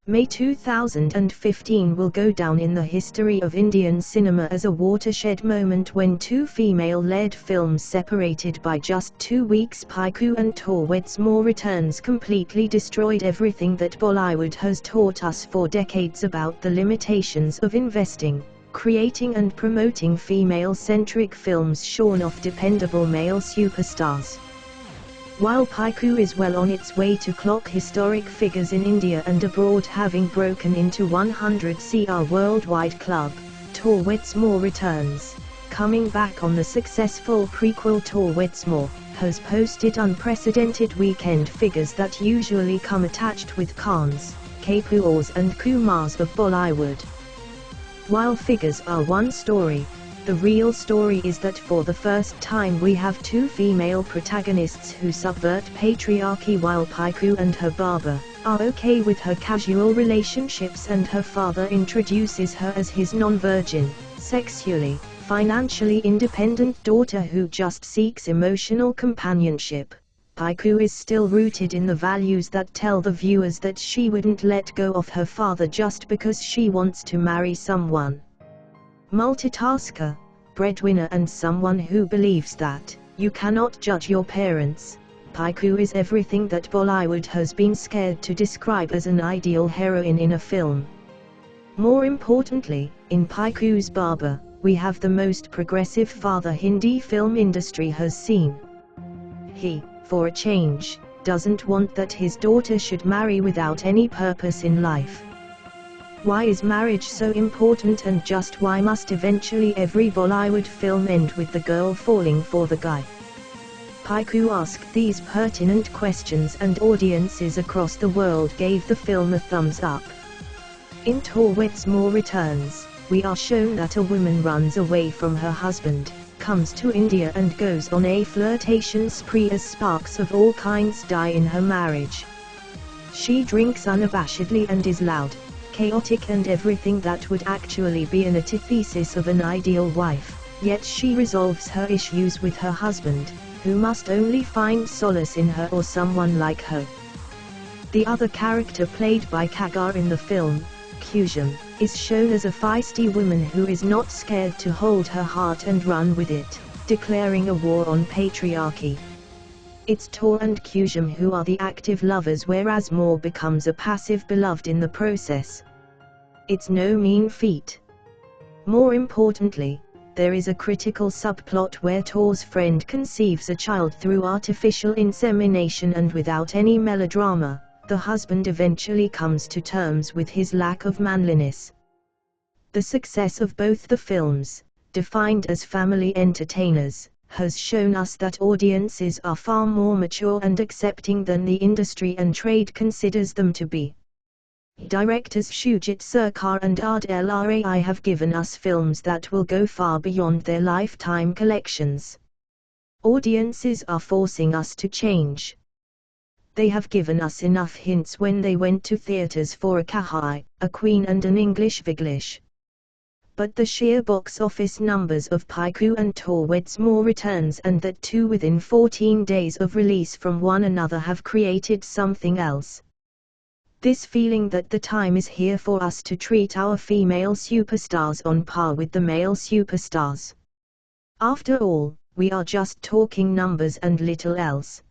May 2015 will go down in the history of Indian cinema as a watershed moment when two female-led films separated by just 2 weeks, Piku and Tanu Weds Manu Returns, completely destroyed everything that Bollywood has taught us for decades about the limitations of investing, creating and promoting female-centric films shorn of dependable male superstars. While Piku is well on its way to clock historic figures in India and abroad, having broken into 100 crore worldwide club, Tanu Weds Manu Returns, coming back on the successful prequel Tanu Weds Manu, has posted unprecedented weekend figures that usually come attached with Khans, Kapoors and Kumars of Bollywood. While figures are one story, the real story is that for the first time we have two female protagonists who subvert patriarchy, while Piku and her barber are okay with her casual relationships and her father introduces her as his non-virgin, sexually, financially independent daughter who just seeks emotional companionship. Piku is still rooted in the values that tell the viewers that she wouldn't let go of her father just because she wants to marry someone. Multitasker, breadwinner and someone who believes that you cannot judge your parents, Piku is everything that Bollywood has been scared to describe as an ideal heroine in a film. More importantly, in Piku's barber, we have the most progressive father Hindi film industry has seen. He, for a change, doesn't want that his daughter should marry without any purpose in life. Why is marriage so important, and just why must eventually every Bollywood film end with the girl falling for the guy? Piku asked these pertinent questions and audiences across the world gave the film a thumbs up. In Tanu Weds Manu Returns, we are shown that a woman runs away from her husband, comes to India and goes on a flirtation spree as sparks of all kinds die in her marriage. She drinks unabashedly and is loud, chaotic and everything that would actually be an antithesis of an ideal wife, yet she resolves her issues with her husband, who must only find solace in her or someone like her. The other character, played by Kapoor in the film, Kusum, is shown as a feisty woman who is not scared to hold her heart and run with it, declaring a war on patriarchy. It's Tanu and Kusum who are the active lovers, whereas Manu becomes a passive beloved in the process. It's no mean feat. More importantly, there is a critical subplot where Tanu's friend conceives a child through artificial insemination, and without any melodrama, the husband eventually comes to terms with his lack of manliness. The success of both the films, defined as family entertainers, has shown us that audiences are far more mature and accepting than the industry and trade considers them to be. Directors Shujit Sarkar and Adil Rai have given us films that will go far beyond their lifetime collections. Audiences are forcing us to change. They have given us enough hints when they went to theatres for a Kahai, a Queen and an English Viglish. But the sheer box office numbers of Piku and Tanu Weds Manu Returns, and that two within 14 days of release from one another, have created something else. This feeling that the time is here for us to treat our female superstars on par with the male superstars. After all, we are just talking numbers and little else.